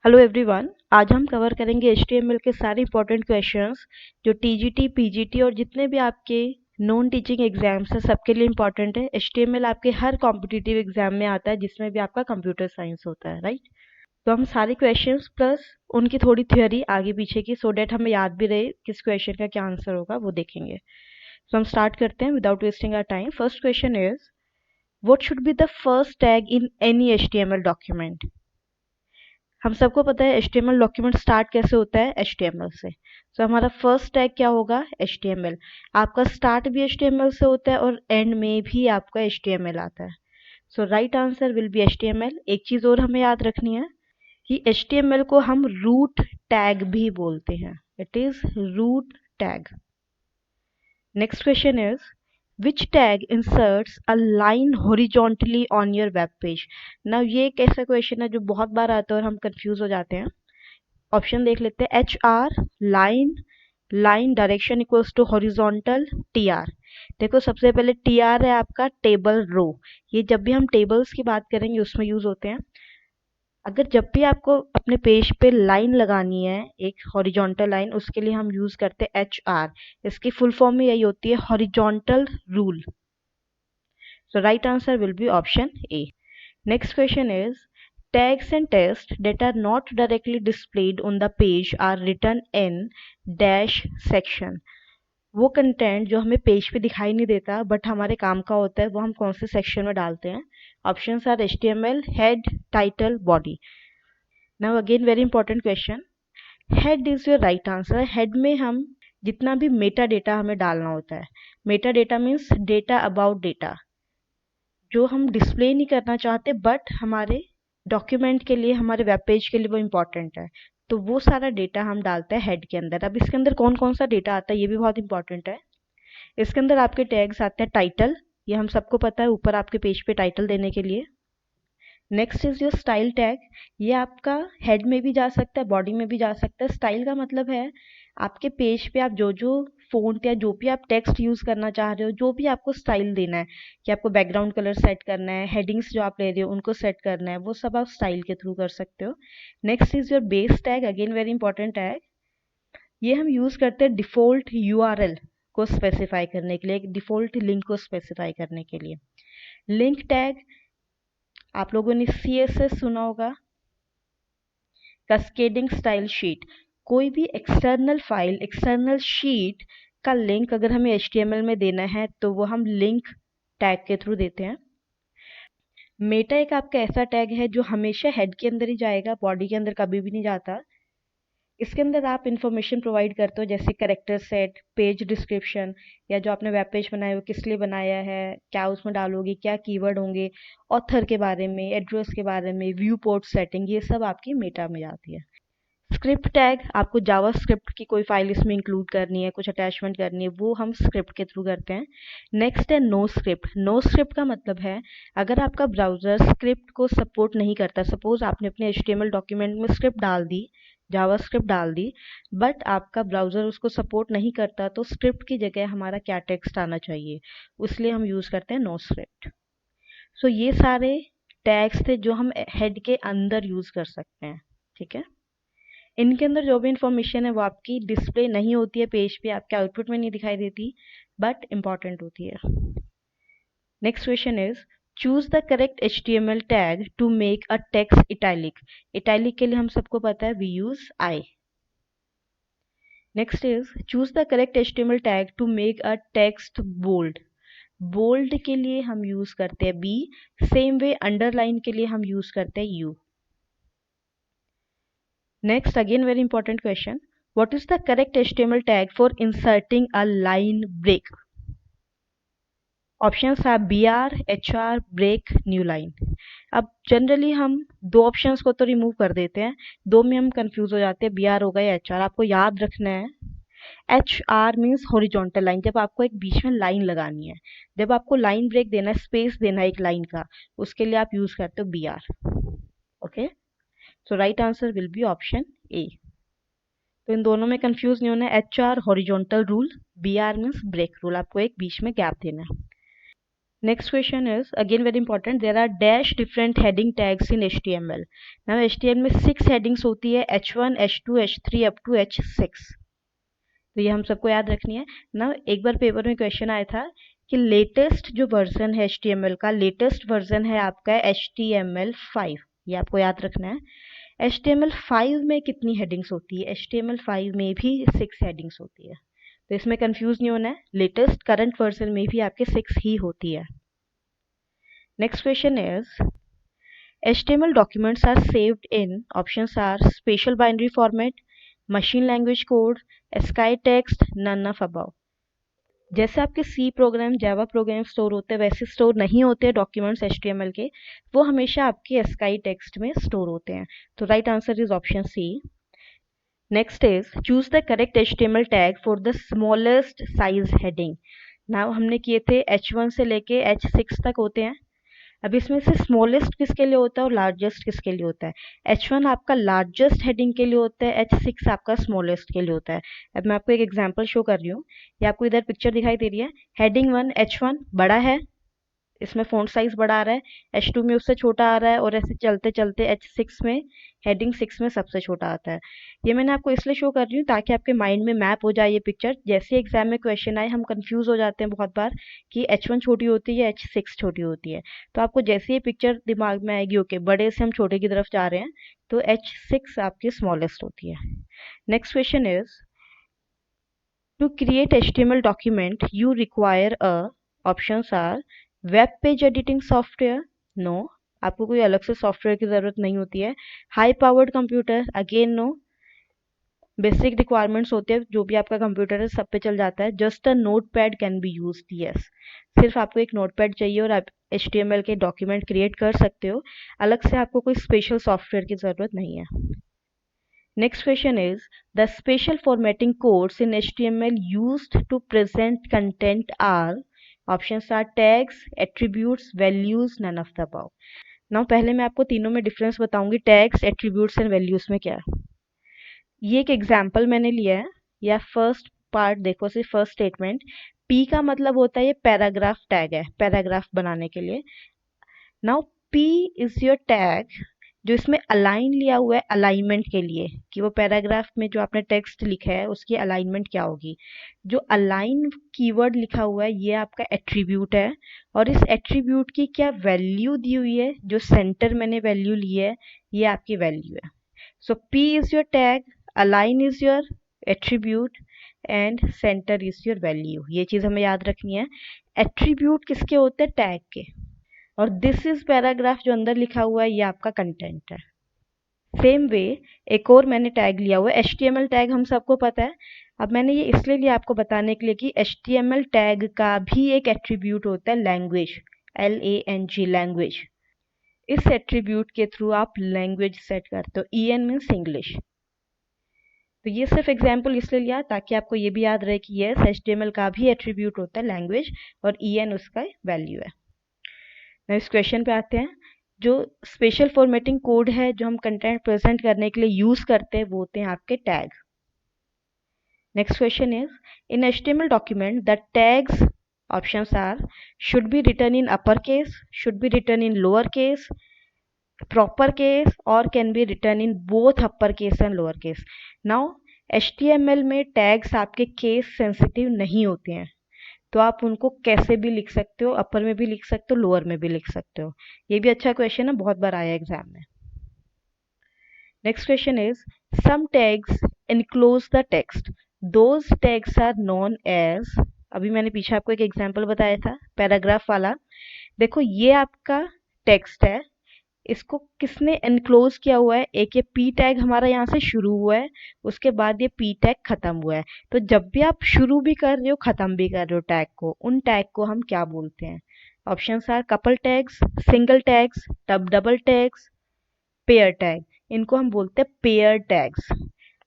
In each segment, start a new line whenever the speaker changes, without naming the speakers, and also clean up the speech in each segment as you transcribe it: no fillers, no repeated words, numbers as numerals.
Hello everyone, आज हम cover करेंगे HTML के सारे इंपॉर्टेंट क्वेश्चंस जो TGT, PGT और जितने भी आपके नॉन टीचिंग एग्जाम्स हैं सबके लिए इंपॉर्टेंट है। HTML आपके हर कॉम्पिटिटिव एग्जाम में आता है जिसमें भी आपका कंप्यूटर साइंस होता है, राइट। तो हम सारे क्वेश्चंस प्लस उनकी थोड़ी थ्योरी आगे पीछे की सो डेट हमें याद भी रहे किस क्वेश्चन का क्या आंसर होगा वो देखेंगे। तो हम स्टार्ट करते हैं without wasting our time. First question is what should be the first tag in any HTML document. हम सबको पता है HTML डॉक्यूमेंट स्टार्ट कैसे होता है, HTML से। तो हमारा फर्स्ट टैग क्या होगा, HTML। आपका स्टार्ट भी HTML से होता है और एंड में भी आपका HTML आता है। So right answer will be HTML। एक चीज और हमें याद रखनी है कि HTML को हम रूट टैग भी बोलते हैं। It is root tag. Next question is which tag inserts a line horizontally on your web page। now ये एक ऐसा क्वेश्चन है जो बहुत बार आता है और हम कंफ्यूज हो जाते हैं। ऑप्शन देख लेते हैं। HR line, line direction equals to horizontal, TR। देखो सबसे पहले TR है आपका टेबल रो। ये जब भी हम टेबल्स की बात करेंगे उसमें यूज होते हैं। अगर जब भी आपको अपने पेज पे लाइन लगानी है, एक हॉरिजॉन्टल लाइन, उसके लिए हम यूज करते हैं HR। इसकी फुल फॉर्म में यही होती है horizontal rule. So right answer will be option A। Next question is tags and text that are not directly displayed on the page are written in dash section। वो content जो हमें page पे दिखाई नहीं देता बट हमारे काम का होता है वो हम कौन से सेक्शन में डालते हैं। Options are HTML, head, title, body. Now again very important question. Head is your right answer. Head में हम जितना भी मेटा डेटा हमें डालना होता है। Meta data means data about data जो हम डिस्प्ले नहीं करना चाहते बट हमारे डॉक्यूमेंट के लिए, हमारे वेब पेज के लिए वो इम्पोर्टेंट है। तो वो सारा डेटा हम डालते हैं हेड के अंदर। अब इसके अंदर कौन कौन सा डेटा आता है ये भी बहुत इंपॉर्टेंट है। इसके अंदर आपके टैग्स आते हैं टाइटल, ये हम सबको पता है, ऊपर आपके पेज पे टाइटल देने के लिए। Next is your style tag. ये आपका हेड में भी जा सकता है, बॉडी में भी जा सकता है। स्टाइल का मतलब है आपके पेज पे आप जो जो फ़ॉन्ट या जो भी आप टेक्स्ट यूज़ करना चाह रहे हो, जो भी आपको स्टाइल देना है कि आपको बैकग्राउंड कलर सेट करना है, हेडिंग्स जो आप ले रहे हो उनको सेट करना है, वो सब आप स्टाइल के थ्रू कर सकते हो। Next is your base tag, again very important tag. ये हम यूज़ करते हैं डिफ़ॉल्ट URL को स्पेसिफाई करने के लिए, एक डिफ़ॉल्ट लिंक को स्पेसिफाई करने के लिए। लिंक टैग, आप लोगों ने CSS सुना होगा, कैस्केडिंग स्टाइल शीट। कोई भी एक्सटर्नल फाइल, एक्सटर्नल शीट का लिंक अगर हमें HTML में देना है तो वो हम लिंक टैग के थ्रू देते हैं। मेटा एक आपका ऐसा टैग है जो हमेशा हेड के अंदर ही जाएगा, बॉडी के अंदर कभी भी नहीं जाता। इसके अंदर आप इंफॉर्मेशन प्रोवाइड करते हो जैसे करेक्टर सेट, पेज डिस्क्रिप्शन, या जो आपने वेब पेज बनाया है वो किस लिए बनाया है, क्या उसमें डालोगे, क्या कीवर्ड होंगे, ऑथर के बारे में, एड्रेस के बारे में, व्यू पोर्ट सेटिंग, ये सब आपकी मेटा में जाती है। स्क्रिप्ट टैग, आपको जावा स्क्रिप्ट की कोई फाइल इसमें इंक्लूड करनी है, कुछ अटैचमेंट करनी है, वो हम स्क्रिप्ट के थ्रू करते हैं। नेक्स्ट है नो स्क्रिप्ट। नो स्क्रिप्ट का मतलब है अगर आपका ब्राउजर स्क्रिप्ट को सपोर्ट नहीं करता, सपोज आपने अपने HTML डॉक्यूमेंट में स्क्रिप्ट डाल दी, जावा स्क्रिप्ट डाल दी, बट आपका ब्राउजर उसको सपोर्ट नहीं करता, तो स्क्रिप्ट की जगह हमारा क्या टेक्स्ट आना चाहिए, इसलिए हम यूज करते हैं नो स्क्रिप्ट। सो ये सारे टैग्स थे जो हम हेड के अंदर यूज कर सकते हैं, ठीक है। इनके अंदर जो भी इंफॉर्मेशन है वो आपकी डिस्प्ले नहीं होती है पेज पे, आपके आउटपुट में नहीं दिखाई देती, बट इंपॉर्टेंट होती है। Next question is choose the correct HTML tag to make a text italic. Italic के लिए हम सबको पता है we use I। Next is choose the correct HTML tag to make a text bold. Bold के लिए हम यूज करते हैं B, सेम वे अंडरलाइन के लिए हम यूज करते हैं U। Next, again very important question. What is the correct HTML tag for inserting a line break? Options are BR, HR, break, new line. अब जनरली हम दो ऑप्शंस को तो रिमूव कर देते हैं, दो में हम कंफ्यूज हो जाते हैं, BR होगा या HR। आपको याद रखना है HR मीन्स हॉरिजॉन्टल लाइन, जब आपको एक बीच में लाइन लगानी है। जब आपको लाइन ब्रेक देना है, स्पेस देना है एक लाइन का, उसके लिए आप यूज करते हो BR। Okay, so right answer will be option A। तो इन दोनों में कंफ्यूज नहीं होना है। HR horizontal rule, BR means break rule, आपको एक बीच में गैप देना है। Next question is again very important. There are dash different heading tags in HTML. Now HTML में 6 headings होती है, H1, H2, H3 up to H6. तो ये हम सबको याद रखनी है ना। एक बार पेपर में क्वेश्चन आया था कि लेटेस्ट जो वर्जन है HTML का, लेटेस्ट वर्जन है आपका HTML5, ये आपको याद रखना है। HTML5 में कितनी हेडिंग्स होती है? HTML5 में भी 6 हेडिंग्स होती है, तो इसमें कंफ्यूज नहीं होना है, लेटेस्ट करंट वर्जन में भी आपके 6 ही होती है। Next question is HTML documents are saved in options are special binary format, machine language code, ASCII text, none of above. जैसे आपके C program, Java program store होते हैं वैसे स्टोर नहीं होते डॉक्यूमेंट्स HTML के, वो हमेशा आपके ASCII टेक्स्ट में स्टोर होते हैं। तो right answer is option C. Next is choose the correct HTML tag for the smallest size heading. Now हमने किए थे H1 से लेके H6 तक होते हैं। अब इसमें से स्मॉलेस्ट किसके लिए होता है और लार्जेस्ट किसके लिए होता है? H1 आपका लार्जेस्ट हेडिंग के लिए होता है, H6 आपका स्मॉलेस्ट के लिए होता है। अब मैं आपको एक एग्जांपल शो कर रही हूँ, ये आपको इधर पिक्चर दिखाई दे रही है। हेडिंग 1 H1 बड़ा है, इसमें फ़ॉन्ट साइज बड़ा आ रहा है, H2 में उससे छोटा आ रहा है, और ऐसे चलते चलते H6 में, हेडिंग 6 में सबसे छोटा आता है। ये मैंने आपको इसलिए शो कर रही हूँ ताकि आपके माइंड में मैप हो जाए ये पिक्चर। जैसे एग्जाम में क्वेश्चन आए हम कंफ्यूज हो जाते हैं बहुत बार कि H1 छोटी होती है, H6 छोटी होती है। तो आपको जैसे ये पिक्चर दिमाग में आएगी, ओके बड़े से हम छोटे की तरफ जा रहे हैं, तो H6 आपकी स्मॉलेस्ट होती है। Next question is to create HTML document you require a options are web page editing software, no, आपको कोई अलग से सॉफ्टवेयर की ज़रूरत नहीं होती है। High powered computer, again no. Basic requirements होते हैं, जो भी आपका कंप्यूटर है सब पे चल जाता है। Just a note pad can be use, yes, सिर्फ आपको एक नोट पैड चाहिए और आप HTML के डॉक्यूमेंट क्रिएट कर सकते हो। अलग से आपको कोई स्पेशल सॉफ्टवेयर की ज़रूरत नहीं है। Next question is the special formatting codes in HTML used to present content are, options are tags, attributes, values, none of the above. Now पहले मैं आपको तीनों में डिफरेंस बताऊंगी, टैग्स, एट्रीब्यूट्स एंड वैल्यूज में क्या है। ये एक एग्जांपल मैंने लिया है, या फर्स्ट पार्ट देखो, सिर्फ फर्स्ट स्टेटमेंट। P का मतलब होता है ये पैराग्राफ टैग है, पैराग्राफ बनाने के लिए। Now P is your tag जो इसमें अलाइन लिया हुआ है अलाइनमेंट के लिए, कि वो पैराग्राफ में जो आपने टेक्स्ट लिखा है उसकी अलाइनमेंट क्या होगी। जो अलाइन कीवर्ड लिखा हुआ है ये आपका एट्रीब्यूट है, और इस एट्रीब्यूट की क्या वैल्यू दी हुई है, जो सेंटर मैंने वैल्यू ली है ये आपकी वैल्यू है। सो P is your tag, align is your attribute and centre is your value. ये चीज हमें याद रखनी है। एट्रीब्यूट किसके होते हैं? टैग के। और दिस इज पैराग्राफ जो अंदर लिखा हुआ है ये आपका कंटेंट है। सेम वे एक और मैंने टैग लिया हुआ है, HTML टैग हम सबको पता है। अब मैंने ये इसलिए लिया आपको बताने के लिए कि HTML टैग का भी एक एट्रीब्यूट होता है लैंग्वेज, LANG, लैंग्वेज। इस एट्रीब्यूट के थ्रू आप लैंग्वेज सेट करते हो, EN मीन्स इंग्लिश। तो ये सिर्फ एग्जाम्पल इसलिए लिया ताकि आपको ये भी याद रहे कि यस HTML का भी एट्रीब्यूट होता है लैंग्वेज, और EN उसका वैल्यू है। इस क्वेश्चन पे आते हैं। जो स्पेशल फॉर्मेटिंग कोड है जो हम कंटेंट प्रेजेंट करने के लिए यूज करते हैं वो होते हैं आपके tag. Next question is in HTML document the tags, options are should be written in upper case, should be written in lower case, proper case, और can be written in both upper case and lower case. Now HTML में tags आपके case sensitive नहीं होते हैं, तो आप उनको कैसे भी लिख सकते हो, अपर में भी लिख सकते हो, लोअर में भी लिख सकते हो। ये भी अच्छा क्वेश्चन है, बहुत बार आया एग्जाम में। Next question is some tags enclose the text, those tags are known as. अभी मैंने पीछे आपको एक एग्जांपल बताया था पैराग्राफ वाला। देखो ये आपका टेक्स्ट है, इसको किसने एनक्लोज किया हुआ है? एक ये पी टैग हमारा यहाँ से शुरू हुआ है, उसके बाद ये पी टैग खत्म हुआ है। तो जब भी आप शुरू भी कर रहे हो खत्म भी कर रहे हो टैग को, उन टैग को हम क्या बोलते हैं? Options are couple tags, single tags, double tags, pair tag. इनको हम बोलते हैं पेयर टैग्स।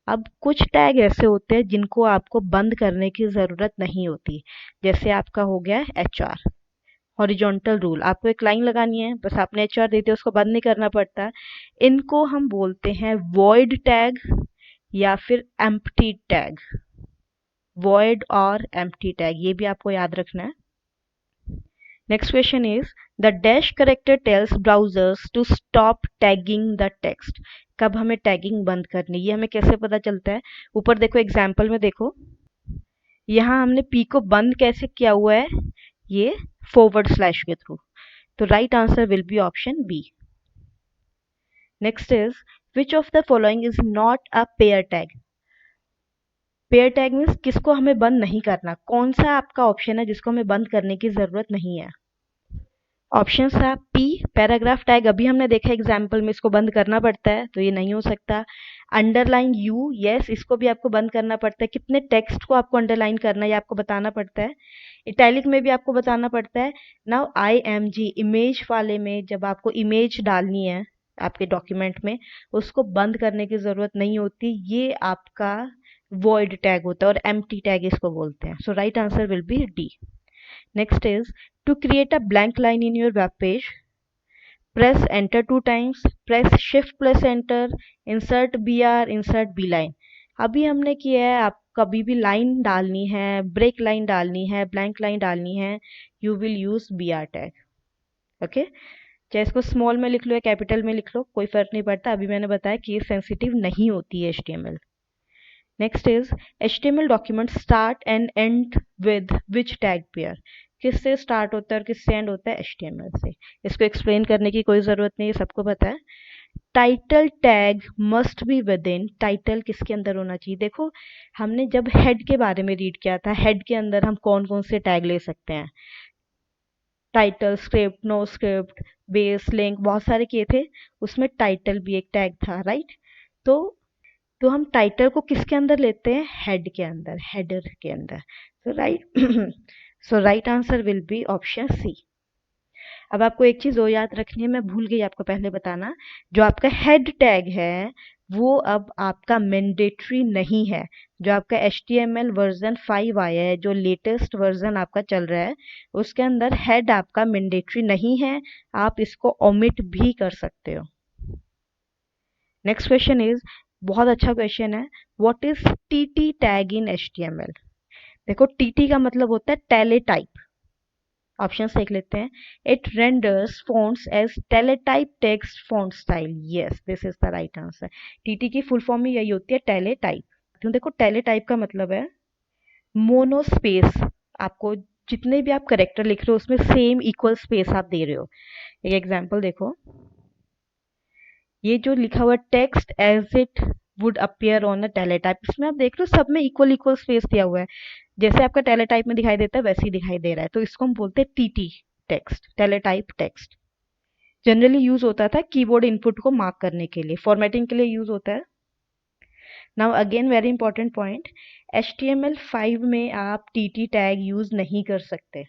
अब कुछ टैग ऐसे होते हैं जिनको आपको बंद करने की जरूरत नहीं होती, जैसे आपका हो गया HR, हॉरिजॉन्टल रूल। आपको एक लाइन लगानी है, बस आपने HR देते उसको बंद नहीं करना पड़ता। इनको हम बोलते हैं वॉइड टैग या फिर एम्प्टी टैग, वॉइड और एम्प्टी टैग, ये भी आपको याद रखना है। Next question is the dash character tells browsers to stop tagging the text. कब हमें टैगिंग बंद करनी, ये हमें कैसे पता चलता है? ऊपर देखो, एग्जाम्पल में देखो, यहाँ हमने पी को बंद कैसे किया हुआ है, ये फॉरवर्ड स्लैश के थ्रू। तो right answer will be option B. Next is which of the following is not a pair tag. Pair tag means किसको हमें बंद नहीं करना, कौन सा आपका ऑप्शन है जिसको हमें बंद करने की जरूरत नहीं है? ऑप्शन है पी पैराग्राफ टैग, अभी हमने देखा एग्जाम्पल में इसको बंद करना पड़ता है, तो ये नहीं हो सकता। अंडरलाइन यू, यस, इसको भी आपको बंद करना पड़ता है, कितने टेक्स्ट को आपको अंडरलाइन करना है ये आपको बताना पड़ता है। इटैलिक में भी आपको बताना पड़ता है। Now I M G, image वाले में जब आपको इमेज डालनी है आपके डॉक्यूमेंट में, उसको बंद करने की जरूरत नहीं होती, ये आपका वॉइड टैग होता है और एम्प्टी टैग इसको बोलते हैं। So right answer will be D. Next is to create a blank line in your web page, press enter 2 times, press shift plus enter, insert br, insert bline। अभी हमने किया है, आप कभी भी लाइन डालनी है, ब्रेक लाइन डालनी है, ब्लैंक लाइन डालनी है, you will use br tag. Okay, चाहे इसको स्मॉल में लिख लो या कैपिटल में लिख लो, कोई फर्क नहीं पड़ता। अभी मैंने बताया केस सेंसिटिव नहीं होती है HTML। Next is HTML document start and and with which tag pair. किससे स्टार्ट होता है और किससे एंड होता है? HTML से। इसको एक्सप्लेन करने की कोई जरूरत नहीं है, सबको पता है। Title tag must be with in, title किसके अंदर होना चाहिए? देखो, हमने जब हेड के बारे में रीड किया था, हेड के अंदर हम कौन कौन से टैग ले सकते हैं? Title, script, no script, base, link, बहुत सारे किए थे, उसमें टाइटल भी एक टैग था, राइट? तो हम टाइटल को किसके अंदर लेते हैं? हेड के अंदर, हेडर के अंदर। So right so right answer will be option C. अब आपको एक चीज और याद रखनी है, मैं भूल गई आपको पहले बताना, जो आपका हेड टैग है वो अब आपका मैंडेटरी नहीं है। जो आपका HTML वर्जन 5 आया है, जो लेटेस्ट वर्जन आपका चल रहा है, उसके अंदर हेड आपका मैंडेटरी नहीं है, आप इसको ओमिट भी कर सकते हो। नेक्स्ट क्वेश्चन इज, बहुत अच्छा क्वेश्चन है, what is TT tag in HTML? देखो, TT का मतलब होता है टेलेटाइप। ऑप्शन देख लेते हैं। It renders fonts as teletype text font style. Yes, this is the right answer. TT की फुल फॉर्म ही यही होती है, टेलेटाइप। तो देखो, टेलेटाइप का मतलब है मोनो स्पेस। आपको जितने भी आप करेक्टर लिख रहे हो उसमें सेम इक्वल स्पेस आप दे रहे हो। एक एग्जांपल देखो, ये जो लिखा हुआ text as it would appear on a teletype, इसमें आप देख लो सब में इक्वल इक्वल स्पेस दिया हुआ है, जैसे आपका टेलीटाइप में दिखाई देता है वैसे ही दिखाई दे रहा है, तो इसको हम बोलते हैं TT text, teletype text. Generally use होता था कीबोर्ड इनपुट को मार्क करने के लिए, फॉर्मेटिंग के लिए यूज होता है। Now again very important point, HTML5 में आप TT टैग यूज नहीं कर सकते।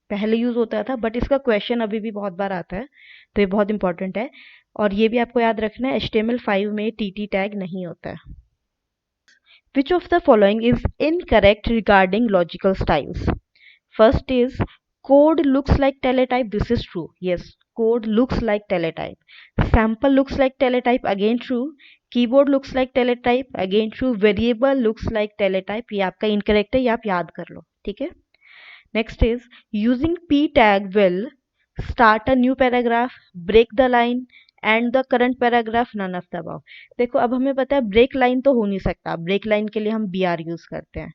पहले यूज होता था, बट इसका क्वेश्चन अभी भी बहुत बार आता है, तो ये बहुत इंपॉर्टेंट है। और ये भी आपको याद रखना है, HTML5 में TT टैग नहीं होता है। Which of the following is incorrect regarding logical styles? First is code looks like teletype. This is true. Yes, code looks like teletype. Sample looks like teletype. Again true. Keyboard looks like teletype. Again true. Variable looks like teletype. ये आपका incorrect है, ये आप याद कर लो, ठीक है? Next is using p tag will start a new paragraph, break the line, and the current paragraph, none of the above. देखो, अब हमें पता है ब्रेक लाइन तो हो नहीं सकता, ब्रेक लाइन के लिए हम BR यूज करते हैं,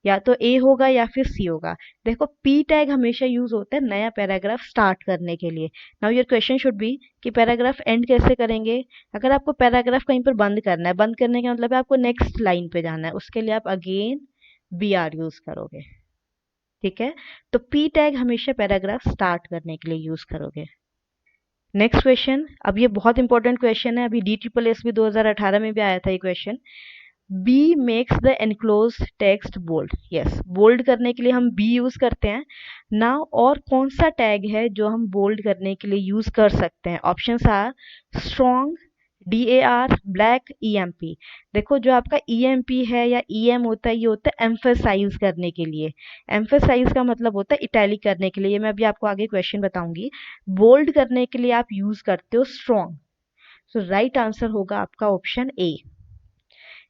या तो A होगा या फिर C होगा। देखो, P टैग हमेशा यूज होता है नया पैराग्राफ स्टार्ट करने के लिए। Now your question should be कि पैराग्राफ एंड कैसे करेंगे? अगर आपको पैराग्राफ कहीं पर बंद करना है, बंद करने का मतलब है आपको नेक्स्ट लाइन पे जाना है, उसके लिए आप अगेन BR यूज करोगे, ठीक है? तो P टैग हमेशा पैराग्राफ स्टार्ट करने के लिए यूज करोगे। नेक्स्ट क्वेश्चन, अब ये बहुत इंपॉर्टेंट क्वेश्चन है, अभी DSSS भी 2018 में भी आया था ये क्वेश्चन। B makes the enclose text bold. Yes, bold करने के लिए हम B यूज करते हैं ना। और कौन सा टैग है जो हम बोल्ड करने के लिए यूज कर सकते हैं? Options are strong, DAR, black, EMP। देखो, जो आपका EMP है या EM होता है, ये होता है एम्फेसाइज करने के लिए। एम्फेसाइज का मतलब होता है इटैलिक करने के लिए, ये मैं अभी आपको आगे क्वेश्चन बताऊंगी। बोल्ड करने के लिए आप यूज करते हो स्ट्रॉन्ग। सो राइट आंसर होगा आपका option A।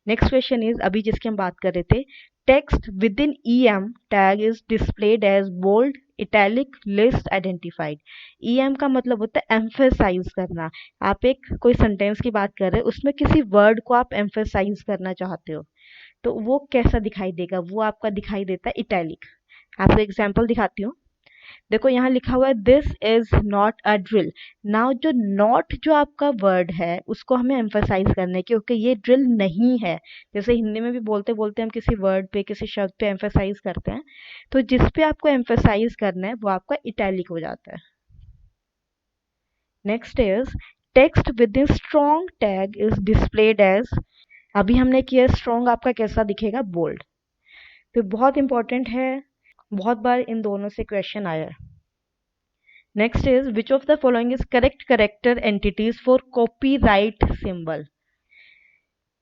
Next question is, अभी जिसकी हम बात कर रहे थे, text within EM tag is displayed as bold, italic, list, identified. EM का मतलब होता है एम्फेसाइज करना। आप एक कोई सेंटेंस की बात कर रहे हैं, उसमें किसी वर्ड को आप एम्फेसाइज करना चाहते हो, तो वो कैसा दिखाई देगा? वो आपका दिखाई देता है इटैलिक। आपको एग्जांपल दिखाती हूँ। देखो यहाँ लिखा हुआ है this is not a drill. Now जो नॉट जो आपका वर्ड है उसको हमें एम्फसाइज करना है कि ओके ये ड्रिल नहीं है। जैसे हिंदी में भी बोलते बोलते हम किसी वर्ड पे किसी शब्द पे एम्फसाइज करते हैं, तो जिस पे आपको एम्फसाइज करना है वो आपका इटैलिक हो जाता है। Next is text within strong tag is displayed as, अभी हमने किया स्ट्रॉन्ग आपका कैसा दिखेगा? बोल्ड। तो बहुत इंपॉर्टेंट है, बहुत बार इन दोनों से क्वेश्चन आया है। Next is which of the following is correct character entities for copyright symbol.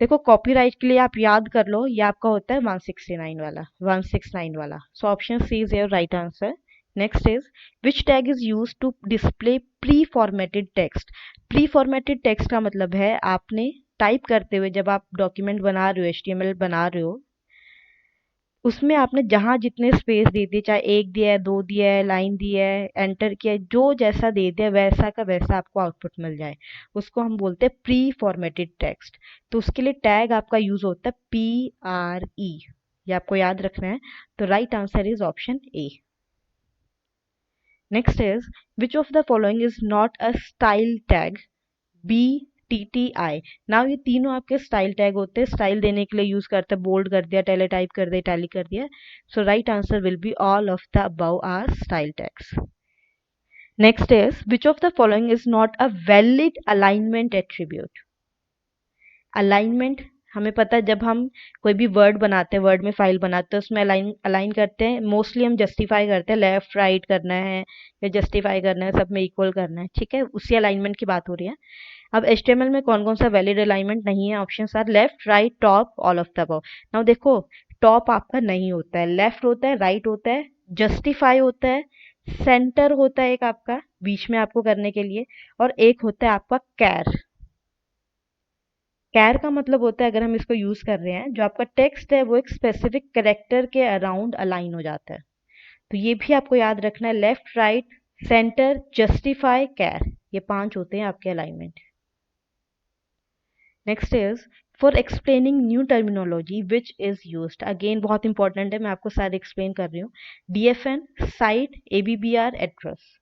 देखो कॉपीराइट के लिए आप याद कर लो, ये आपका होता है 169 वाला। So option C is your right answer. Next is which tag is use to display preformatted text. Preformatted text का मतलब है आपने टाइप करते हुए जब आप डॉक्यूमेंट बना रहे हो, HTML बना रहे हो, उसमें आपने जहाँ जितने स्पेस दे दिए, चाहे एक दिया है, दो दिया है, लाइन दिया है, एंटर किया है, जो जैसा दे दिया वैसा का वैसा आपको आउटपुट मिल जाए, उसको हम बोलते हैं प्री फॉर्मेटेड टेक्स्ट। तो उसके लिए टैग आपका यूज होता है PRE, ये आपको याद रखना है। तो right answer is option A. Next is which of the following is not a style tag? BTTI। Now ये तीनों आपके स्टाइल टैग होते हैं, स्टाइल देने के लिए यूज करते हैं। बोल्ड कर दिया, टेलीटाइप कर दिया, इटैलिक कर दिया। So right answer will be all of the above are style tags. Next is which of the following is not a valid alignment attribute? Alignment हमें पता है, जब हम कोई भी वर्ड बनाते हैं, वर्ड में फाइल बनाते हैं, उसमें अलाइन अलाइन करते हैं, मोस्टली हम जस्टिफाई करते हैं, लेफ्ट राइट करना है या जस्टिफाई करना है, सब में इक्वल करना है, ठीक है, उसी अलाइनमेंट की बात हो रही है। अब HTML में कौन कौन सा वैलिड अलाइनमेंट नहीं है? Option are left, right, top, all of the above. Now देखो टॉप आपका नहीं होता है, लेफ्ट होता है, राइट होता है, जस्टिफाई होता है, सेंटर होता है एक आपका बीच में आपको करने के लिए, और एक होता है आपका कैर। कैर का मतलब होता है, अगर हम इसको यूज कर रहे हैं, जो आपका टेक्स्ट है वो एक स्पेसिफिक करेक्टर के अराउंड अलाइन हो जाता है। तो ये भी आपको याद रखना है, लेफ्ट, राइट, सेंटर, जस्टिफाई, कैर, ये 5 होते हैं आपके alignment. Next is for explaining new terminology which is used. Again बहुत इंपॉर्टेंट है, मैं आपको सारे एक्सप्लेन कर रही हूँ। DFN, site, ABBR, address.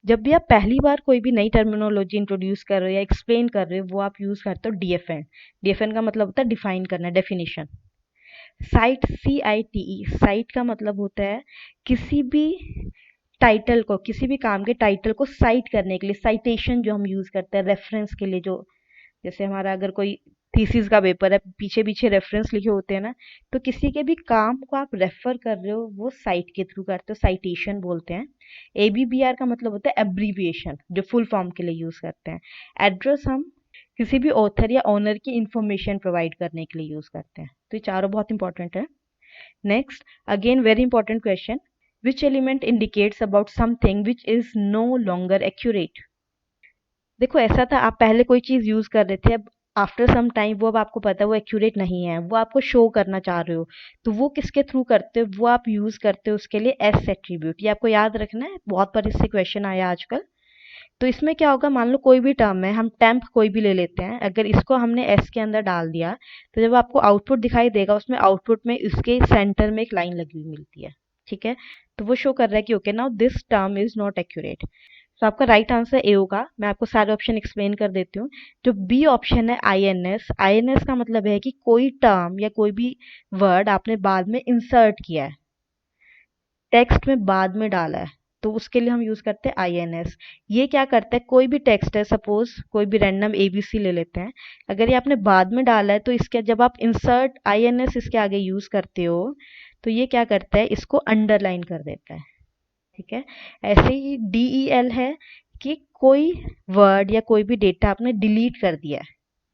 जब भी आप पहली बार कोई भी नई टर्मिनोलॉजी इंट्रोड्यूस कर रहे हो या एक्सप्लेन कर रहे हो, वो आप यूज करते हो DFN। DFN का मतलब होता है डिफाइन करना, डेफिनेशन। साइट, CITE, साइट का मतलब होता है किसी भी टाइटल को, किसी भी काम के टाइटल को साइट करने के लिए, साइटेशन जो हम यूज करते हैं रेफरेंस के लिए, जो जैसे हमारा अगर कोई थीसिस का पेपर है, पीछे पीछे रेफरेंस लिखे होते हैं ना, तो किसी के भी काम को आप रेफर कर रहे हो वो साइट के थ्रू करते हो, साइटेशन बोलते हैं। ABBR का मतलब होता है एब्रीविएशन, जो फुल फॉर्म के लिए यूज करते हैं। एड्रेस हम किसी भी ऑथर या ओनर की इंफॉर्मेशन प्रोवाइड करने के लिए यूज करते हैं। तो ये चारों बहुत इंपॉर्टेंट है। Next again very important question, which element indicates about something which is no longer accurate? देखो ऐसा था, आप पहले कोई चीज यूज कर रहे थे, अब आफ्टर सम टाइम वो अब आपको पता है वो एक्यूरेट नहीं है, वो आपको शो करना चाह रहे हो, तो वो किसके थ्रू करते हो? वो आप यूज करते हो उसके लिए एस एट्रीब्यूट। ये आपको याद रखना है, बहुत बार इससे क्वेश्चन आया आजकल। तो इसमें क्या होगा, मान लो कोई भी टर्म है, हम टेम्प कोई भी ले लेते हैं, अगर इसको हमने एस के अंदर डाल दिया, तो जब आपको आउटपुट दिखाई देगा, उसमें आउटपुट में इसके सेंटर में एक लाइन लगी हुई मिलती है, ठीक है। तो वो शो कर रहा है कि okay now this term is not accurate. तो आपका राइट आंसर ए होगा। मैं आपको सारे ऑप्शन एक्सप्लेन कर देती हूँ। जो बी ऑप्शन है INS, INS का मतलब है कि कोई टर्म या कोई भी वर्ड आपने बाद में इंसर्ट किया है, टेक्स्ट में बाद में डाला है, तो उसके लिए हम यूज करते हैं INS। ये क्या करता है, कोई भी टेक्स्ट है, सपोज कोई भी रैंडम ABC ले लेते हैं, अगर ये आपने बाद में डाला है, तो इसके जब आप इंसर्ट INS इसके आगे यूज करते हो, तो ये क्या करता है, इसको अंडरलाइन कर देता है, ठीक है। ऐसे ही DEL है कि कोई वर्ड या कोई भी डेटा आपने डिलीट कर दिया है,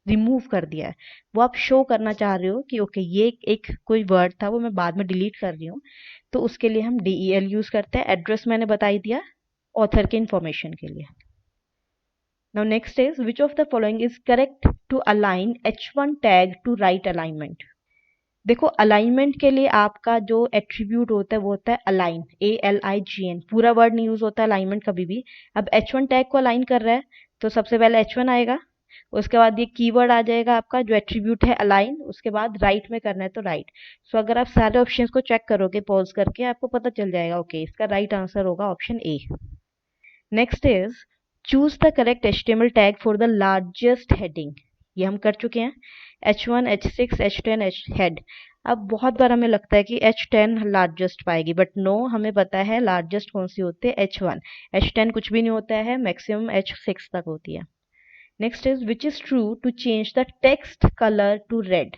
रिमूव कर दिया है, वो आप शो करना चाह रहे हो कि ओके ये एक कोई वर्ड था वो मैं बाद में डिलीट कर रही हूँ, तो उसके लिए हम DEL यूज करते हैं। एड्रेस मैंने बता ही दिया, ऑथर के इंफॉर्मेशन के लिए। Now next is which of the following is correct to align H1 tag to right alignment? देखो अलाइनमेंट के लिए आपका जो एट्रीब्यूट होता है वो होता है अलाइन, ALIGN। पूरा वर्ड नहीं यूज होता अलाइनमेंट कभी भी। अब H1 टैग को अलाइन कर रहा है तो सबसे पहले H1 आएगा, उसके बाद ये कीवर्ड आ जाएगा आपका जो एट्रीब्यूट है अलाइन, उसके बाद राइट में करना है तो राइट। सो अगर आप सारे ऑप्शंस को चेक करोगे पॉज करके आपको पता चल जाएगा ओके इसका राइट आंसर होगा option A. Next is choose the correct HTML tag for the largest heading. ये हम कर चुके हैं, H1, H6, H10, H head. अब बहुत बार हमें लगता है कि H10 लार्जेस्ट पाएगी, बट नो, हमें पता है लार्जेस्ट कौन सी होती है, H1। H10 कुछ भी नहीं होता है, मैक्सिमम H6 तक होती है। Next is which is true to change the text colour to red.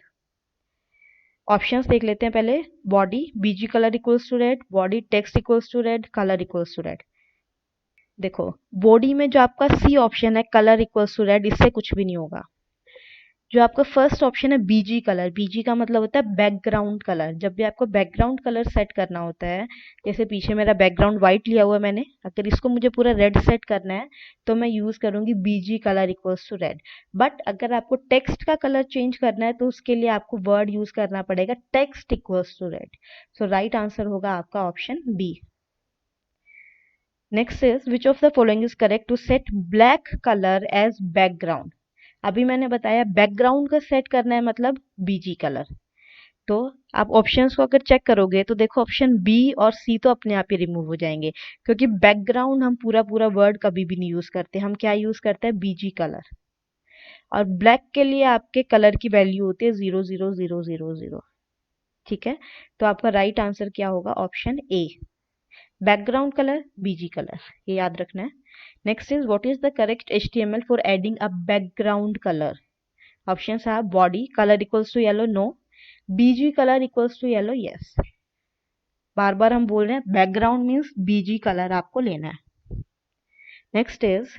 Options देख लेते हैं पहले। Body BG colour equals to red, body text equals to red, colour equals to red. देखो बॉडी में जो आपका सी ऑप्शन है colour equals to red, इससे कुछ भी नहीं होगा। जो आपका फर्स्ट ऑप्शन है बीजी कलर, बीजी का मतलब होता है बैकग्राउंड कलर। जब भी आपको बैकग्राउंड कलर सेट करना होता है, जैसे पीछे मेरा बैकग्राउंड व्हाइट लिया हुआ है मैंने, अगर इसको मुझे पूरा रेड सेट करना है तो मैं यूज करूंगी BG colour equals to red. But अगर आपको टेक्स्ट का कलर चेंज करना है तो उसके लिए आपको वर्ड यूज करना पड़ेगा text equals to red. So right answer होगा आपका option B. Next is which of the following is correct to set black colour as background. अभी मैंने बताया बैकग्राउंड का सेट करना है मतलब बीजी कलर। तो आप ऑप्शंस को अगर चेक करोगे तो देखो ऑप्शन बी और सी तो अपने आप ही रिमूव हो जाएंगे, क्योंकि बैकग्राउंड हम पूरा पूरा वर्ड कभी भी नहीं यूज करते, हम क्या यूज करते हैं बीजी कलर। और ब्लैक के लिए आपके कलर की वैल्यू होती है 00000। ठीक है, तो आपका राइट आंसर क्या होगा, option A, background colour BG colour, ये याद रखना है। Next is what is the correct HTML for adding a background colour. Options are body colour equals to yellow, no. BG colour equals to yellow, yes. बार बार हम बोल रहे हैं बैकग्राउंड मीन्स BG कलर आपको लेना है। नेक्स्ट इज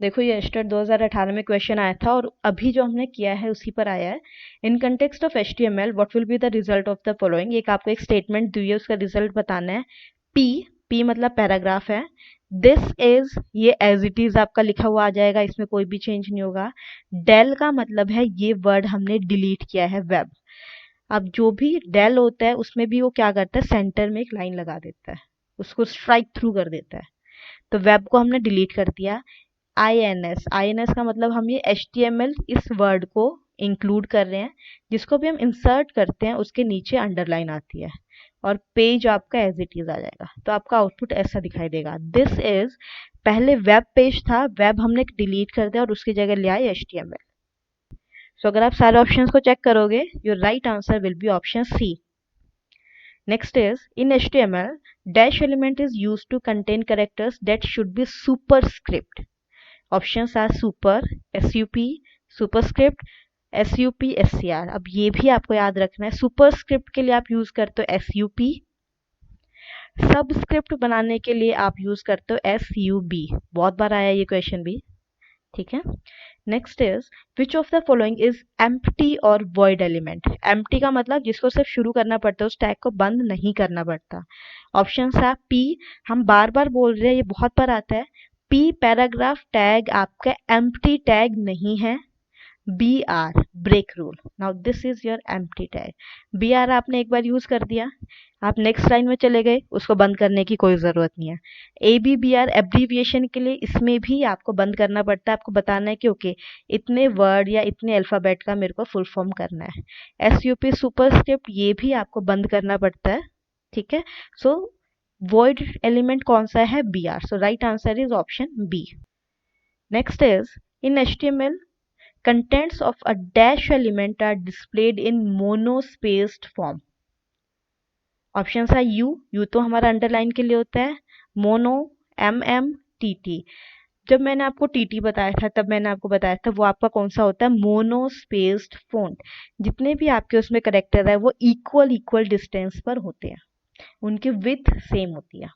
देखो ये स्टेट 2018 में क्वेश्चन आया था और अभी जो हमने किया है उसी पर आया है। In context of HTML what will be the result of the following. एक आपको एक स्टेटमेंट दी है, उसका रिजल्ट बताना है। P मतलब पैराग्राफ है। दिस इज ये एज इट इज आपका लिखा हुआ आ जाएगा, इसमें कोई भी चेंज नहीं होगा। डेल का मतलब है ये वर्ड हमने डिलीट किया है, वेब। अब जो भी डेल होता है उसमें भी वो क्या करता है, सेंटर में एक लाइन लगा देता है, उसको स्ट्राइक थ्रू कर देता है। तो वेब को हमने डिलीट कर दिया। INS का मतलब हम ये HTML इस वर्ड को इंक्लूड कर रहे हैं, जिसको भी हम इंसर्ट करते हैं उसके नीचे अंडरलाइन आती है और पेज आपका एज इट इज आ जाएगा। तो आपका आउटपुट ऐसा दिखाई देगा, दिस इज, पहले वेब पेज था, वेब हमने डिलीट कर दिया और उसकी जगह ले आए HTML। सो अगर आप सारे ऑप्शंस को चेक करोगे your right answer will be option C. Next is in HTML dash element is used to contain characters that should be superscript. Options are super, SUP, superscript, SUP, SCR। अब ये भी आपको याद रखना है, superscript के लिए आप यूज करते हो SUP, सबस्क्रिप्ट बनाने के लिए आप यूज करते हो SUB। बहुत बार आया ये क्वेश्चन भी, ठीक है। Next is which of the following is empty और वॉइड एलिमेंट। एम्प्टी का मतलब जिसको सिर्फ शुरू करना पड़ता है, उस टैग को बंद नहीं करना पड़ता। ऑप्शन है P, हम बार बार बोल रहे हैं, ये बहुत बार आता है। P पैराग्राफ टैग आपका एम्प्टी टैग नहीं है। BR break rule, now this is your empty tag. BR आपने एक बार यूज कर दिया, आप नेक्स्ट लाइन में चले गए, उसको बंद करने की कोई जरूरत नहीं है। ABBR एब्रीविएशन के लिए इसमें भी आपको बंद करना पड़ता है, आपको बताना है कि ओके इतने वर्ड या इतने अल्फाबेट का मेरे को फुल फॉर्म करना है। SUP सुपरस्क्रिप्ट, ये भी आपको बंद करना पड़ता है, ठीक है। सो वॉइड एलिमेंट कौन सा है, BR। So right answer is option B। Next is in HTML contents of a dash element are displayed in monospaced form. Option है यू तो हमारा अंडरलाइन के लिए होता है, मोनो, TT। जब मैंने आपको TT बताया था तब मैंने आपको बताया था वो आपका कौन सा होता है, मोनोस्पेस्ड फॉन्ट। जितने भी आपके उसमें करेक्टर है वो इक्वल डिस्टेंस पर होते हैं, उनकी विड्थ सेम होती है।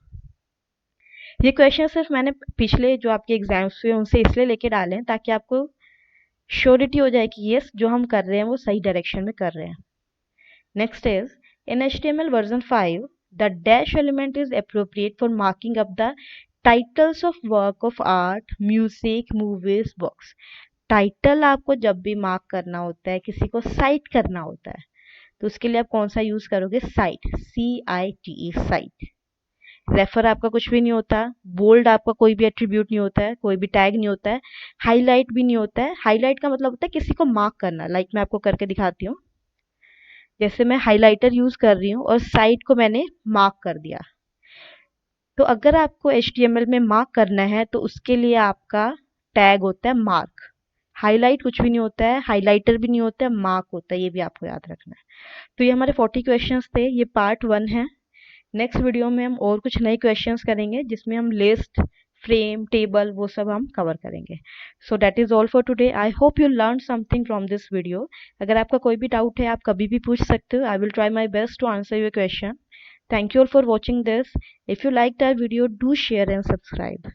ये क्वेश्चन सिर्फ मैंने पिछले जो आपके एग्जाम्स हुए उनसे इसलिए लेके डाले हैं ताकि आपको श्योरिटी हो जाए कि यस जो हम कर रहे हैं वो सही डायरेक्शन में कर रहे हैं। Next is in HTML version 5 the dash element is appropriate for marking up the titles of work of art, music, movies, books. Title आपको जब भी मार्क करना होता है, किसी को साइट करना होता है, तो उसके लिए आप कौन सा यूज करोगे? Site, CITE, site. रेफर आपका कुछ भी नहीं होता, बोल्ड आपका कोई भी एट्रीब्यूट नहीं होता है, कोई भी टैग नहीं होता है, हाईलाइट भी नहीं होता है। हाईलाइट का मतलब होता है किसी को मार्क करना। लाइक मैं आपको करके दिखाती हूँ। जैसे मैं हाइलाइटर यूज कर रही हूँ और साइट को मैंने मार्क कर दिया। तो अगर आपको HTML में मार्क करना है तो उसके लिए आपका टैग होता है मार्क। हाईलाइट कुछ भी नहीं होता है, हाइलाइटर भी नहीं होता है, मार्क होता है। ये भी आपको याद रखना है। तो ये हमारे 40 क्वेश्चंस थे, ये पार्ट 1 है। नेक्स्ट वीडियो में हम और कुछ नए क्वेश्चंस करेंगे जिसमें हम लिस्ट, फ्रेम, टेबल वो सब हम कवर करेंगे। So that is all for today. I hope you learn something from this video. अगर आपका कोई भी डाउट है आप कभी भी पूछ सकते हो। I will try my best to answer your question. Thank you all for watching this. If you liked our video, do share and subscribe.